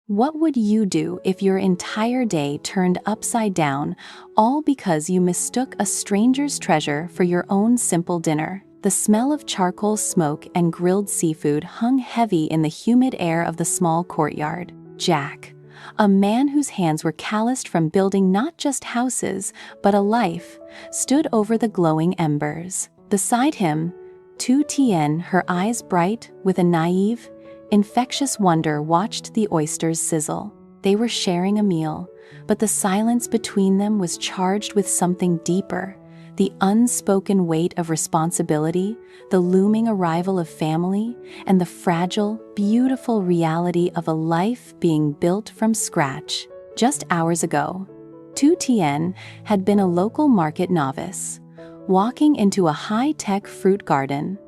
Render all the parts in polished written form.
What would you do if your entire day turned upside down, all because you mistook a stranger's treasure for your own simple dinner? The smell of charcoal smoke and grilled seafood hung heavy in the humid air of the small courtyard. Jack, a man whose hands were calloused from building not just houses, but a life, stood over the glowing embers. Beside him, Tu Tien, her eyes bright with a naive, infectious wonder, watched the oysters sizzle. They were sharing a meal, but the silence between them was charged with something deeper. The unspoken weight of responsibility, the looming arrival of family, and the fragile, beautiful reality of a life being built from scratch. Just hours ago, Tu Tien had been a local market novice, walking into a high-tech fruit garden,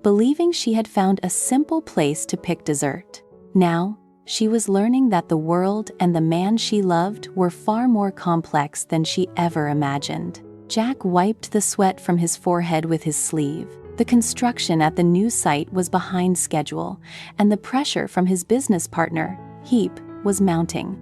believing she had found a simple place to pick dessert. Now, she was learning that the world and the man she loved were far more complex than she ever imagined. Jack wiped the sweat from his forehead with his sleeve. The construction at the new site was behind schedule, and the pressure from his business partner, Heap, was mounting.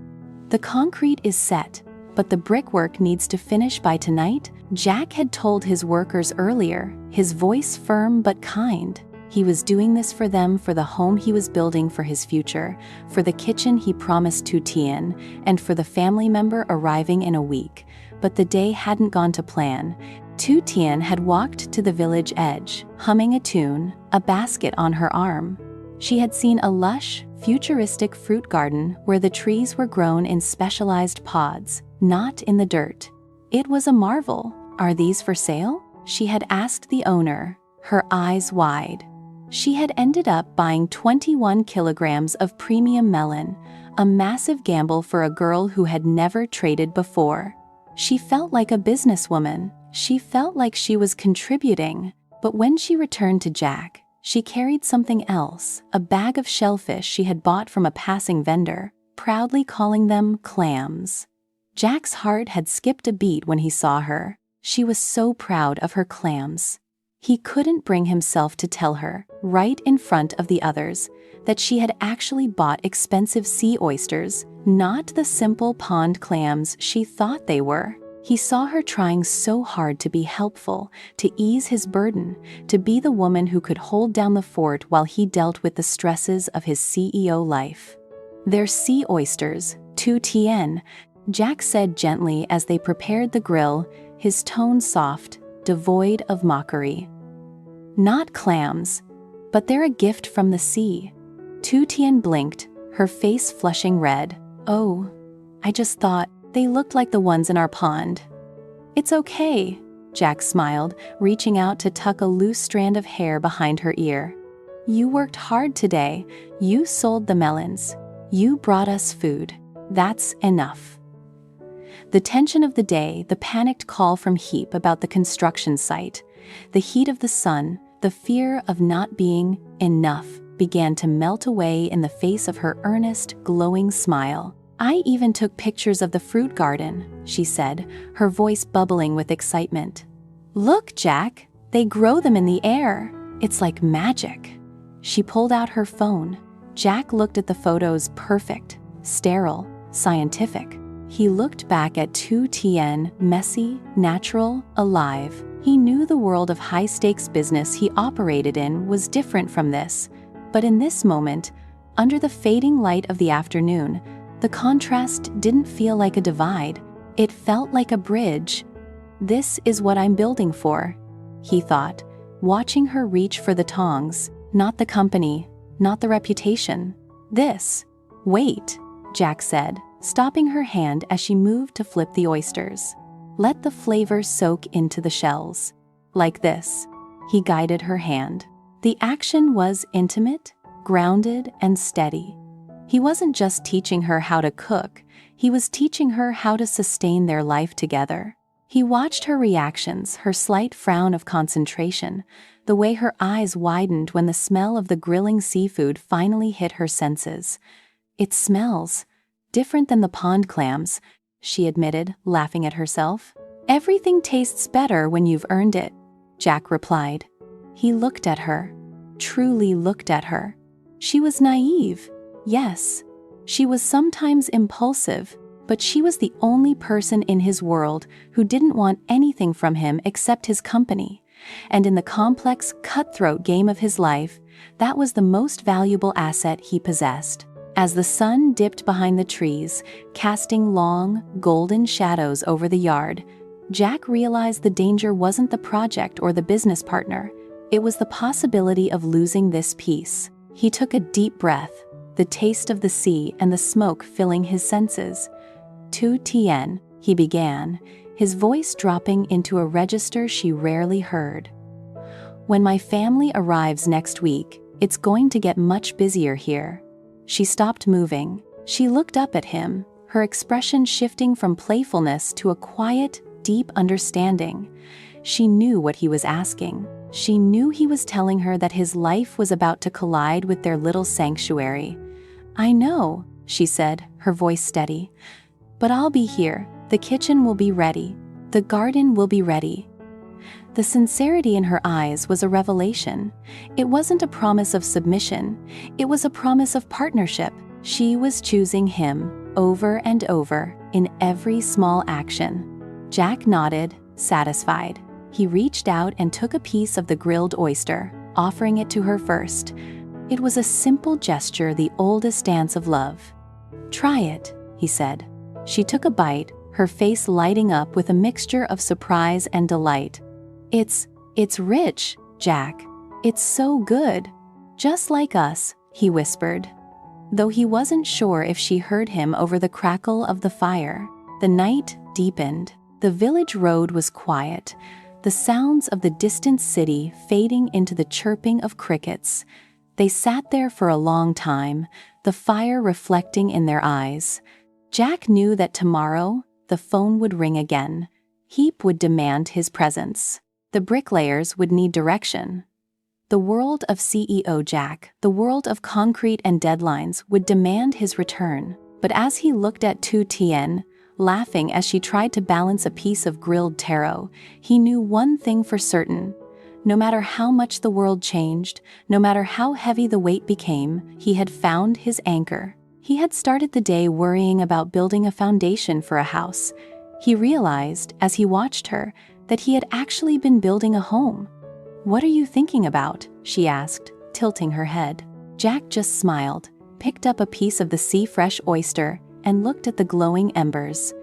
The concrete is set, but the brickwork needs to finish by tonight, Jack had told his workers earlier, his voice firm but kind. He was doing this for them, for the home he was building for his future, for the kitchen he promised Tu Tien, and for the family member arriving in a week. But the day hadn't gone to plan. Tu Tien had walked to the village edge, humming a tune, a basket on her arm. She had seen a lush, futuristic fruit garden where the trees were grown in specialized pods, not in the dirt. It was a marvel. "Are these for sale?" she had asked the owner, her eyes wide. She had ended up buying 21 kilograms of premium melon, a massive gamble for a girl who had never traded before. She felt like a businesswoman. She felt like she was contributing. But when she returned to Jack, she carried something else, a bag of shellfish she had bought from a passing vendor, proudly calling them clams. Jack's heart had skipped a beat when he saw her. She was so proud of her clams. He couldn't bring himself to tell her, right in front of the others, that she had actually bought expensive sea oysters, not the simple pond clams she thought they were. He saw her trying so hard to be helpful, to ease his burden, to be the woman who could hold down the fort while he dealt with the stresses of his CEO life. "They're sea oysters, Tu Tien," Jack said gently as they prepared the grill, his tone soft, devoid of mockery. "Not clams, but they're a gift from the sea." Tu Tien blinked, her face flushing red. "Oh, I just thought they looked like the ones in our pond." "It's okay," Jack smiled, reaching out to tuck a loose strand of hair behind her ear. "You worked hard today. You sold the melons. You brought us food. That's enough." The tension of the day, the panicked call from Heap about the construction site, the heat of the sun, the fear of not being enough began to melt away in the face of her earnest, glowing smile. "I even took pictures of the fruit garden," she said, her voice bubbling with excitement. "Look, Jack, they grow them in the air. It's like magic." She pulled out her phone. Jack looked at the photos, perfect, sterile, scientific. He looked back at Tu Tien, messy, natural, alive. He knew the world of high-stakes business he operated in was different from this. But in this moment, under the fading light of the afternoon, the contrast didn't feel like a divide. It felt like a bridge. "This is what I'm building for," he thought, watching her reach for the tongs. "Not the company, not the reputation. This." "Wait," Jack said, stopping her hand as she moved to flip the oysters. "Let the flavor soak into the shells. Like this." He guided her hand. The action was intimate, grounded, and steady. He wasn't just teaching her how to cook, he was teaching her how to sustain their life together. He watched her reactions, her slight frown of concentration, the way her eyes widened when the smell of the grilling seafood finally hit her senses. "It smells different than the pond clams," she admitted, laughing at herself. "Everything tastes better when you've earned it," Jack replied. He looked at her, truly looked at her. She was naive, yes, She was sometimes impulsive, but she was the only person in his world who didn't want anything from him except his company. And in the complex, cutthroat game of his life, that was the most valuable asset he possessed. As the sun dipped behind the trees, casting long, golden shadows over the yard, Jack realized the danger wasn't the project or the business partner. It was the possibility of losing this piece. He took a deep breath, the taste of the sea and the smoke filling his senses. Tu Tien, he began, his voice dropping into a register she rarely heard. When my family arrives next week, it's going to get much busier here. She stopped moving. She looked up at him, her expression shifting from playfulness to a quiet, deep understanding. She knew what he was asking. She knew he was telling her that his life was about to collide with their little sanctuary. "I know," she said, her voice steady. "But I'll be here. The kitchen will be ready. The garden will be ready." The sincerity in her eyes was a revelation. It wasn't a promise of submission. It was a promise of partnership. She was choosing him, over and over, in every small action. Jack nodded, satisfied. He reached out and took a piece of the grilled oyster, offering it to her first. It was a simple gesture, the oldest dance of love. "Try it," he said. She took a bite, her face lighting up with a mixture of surprise and delight. It's rich, Jack. It's so good. Just like us," he whispered. Though he wasn't sure if she heard him over the crackle of the fire. The night deepened. The village road was quiet, the sounds of the distant city fading into the chirping of crickets. They sat there for a long time, the fire reflecting in their eyes. Jack knew that tomorrow, the phone would ring again. Heap would demand his presence. The bricklayers would need direction. The world of CEO Jack, the world of concrete and deadlines, would demand his return. But as he looked at Tu Tien, laughing as she tried to balance a piece of grilled taro, he knew one thing for certain. No matter how much the world changed, no matter how heavy the weight became, he had found his anchor. He had started the day worrying about building a foundation for a house. He realized, as he watched her, that he had actually been building a home. "What are you thinking about?" she asked, tilting her head. Jack just smiled, picked up a piece of the sea-fresh oyster, and looked at the glowing embers.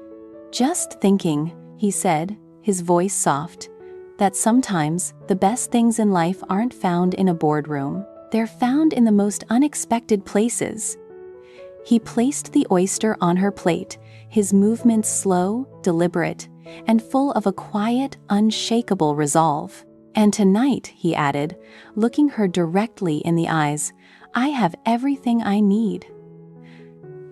"Just thinking," he said, his voice soft, "that sometimes the best things in life aren't found in a boardroom. They're found in the most unexpected places." He placed the oyster on her plate, his movements slow, deliberate, and full of a quiet, unshakable resolve. "And tonight," he added, looking her directly in the eyes, "I have everything I need."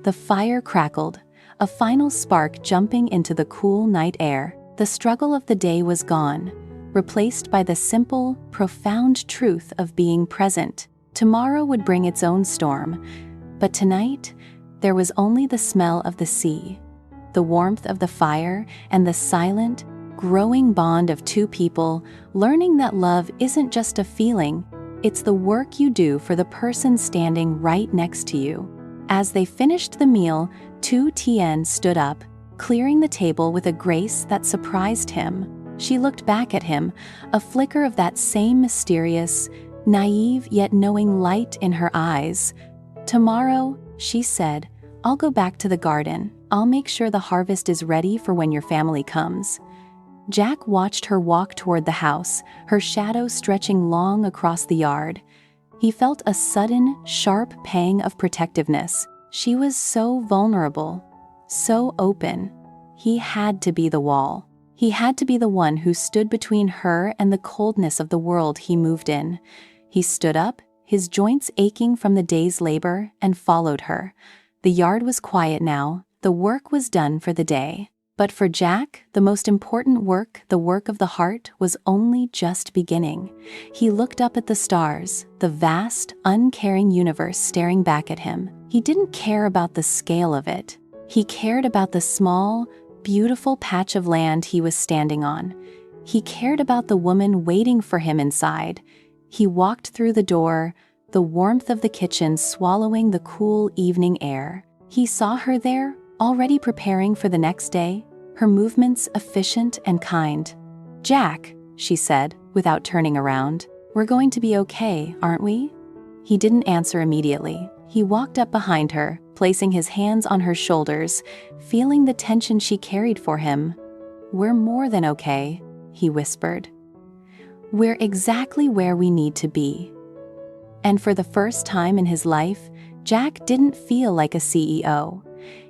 The fire crackled, a final spark jumping into the cool night air. The struggle of the day was gone, replaced by the simple, profound truth of being present. Tomorrow would bring its own storm, but tonight, there was only the smell of the sea, the warmth of the fire, and the silent, growing bond of two people learning that love isn't just a feeling, it's the work you do for the person standing right next to you. As they finished the meal, Tu Tien stood up, clearing the table with a grace that surprised him. She looked back at him, a flicker of that same mysterious, naive yet knowing light in her eyes. "Tomorrow," she said, "I'll go back to the garden. I'll make sure the harvest is ready for when your family comes." Jack watched her walk toward the house, her shadow stretching long across the yard. He felt a sudden, sharp pang of protectiveness. She was so vulnerable, so open. He had to be the wall. He had to be the one who stood between her and the coldness of the world he moved in. He stood up, his joints aching from the day's labor, and followed her. The yard was quiet now. The work was done for the day. But for Jack, the most important work, the work of the heart, was only just beginning. He looked up at the stars, the vast, uncaring universe staring back at him. He didn't care about the scale of it. He cared about the small, beautiful patch of land he was standing on. He cared about the woman waiting for him inside. He walked through the door, the warmth of the kitchen swallowing the cool evening air. He saw her there, already preparing for the next day, her movements efficient and kind. "Jack," she said, without turning around, "we're going to be okay, aren't we?" He didn't answer immediately. He walked up behind her, placing his hands on her shoulders, feeling the tension she carried for him. "We're more than okay," he whispered. "We're exactly where we need to be." And for the first time in his life, Jack didn't feel like a CEO.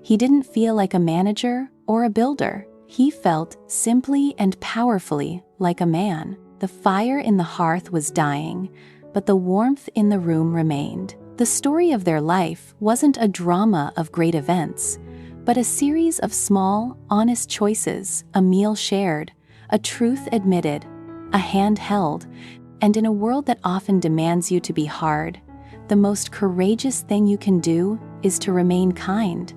He didn't feel like a manager or a builder. He felt simply and powerfully like a man. The fire in the hearth was dying, but the warmth in the room remained. The story of their life wasn't a drama of great events, but a series of small, honest choices, a meal shared, a truth admitted, a hand held, and in a world that often demands you to be hard, the most courageous thing you can do is to remain kind.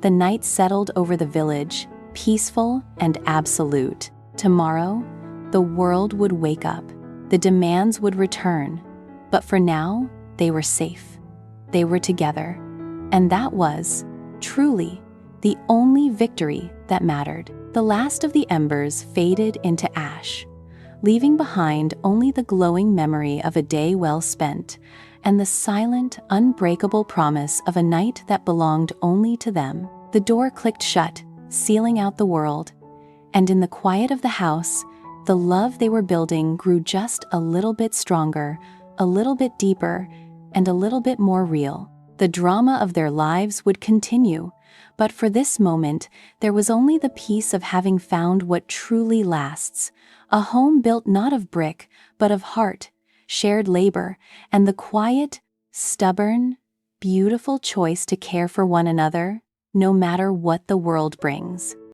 The night settled over the village, peaceful and absolute. Tomorrow, the world would wake up. The demands would return. But for now, they were safe. They were together. And that was, truly, the only victory that mattered. The last of the embers faded into ash, leaving behind only the glowing memory of a day well spent and the silent, unbreakable promise of a night that belonged only to them. The door clicked shut, sealing out the world, and in the quiet of the house, the love they were building grew just a little bit stronger, a little bit deeper, and a little bit more real. The drama of their lives would continue, but for this moment, there was only the peace of having found what truly lasts, a home built not of brick, but of heart, shared labor, and the quiet, stubborn, beautiful choice to care for one another, no matter what the world brings.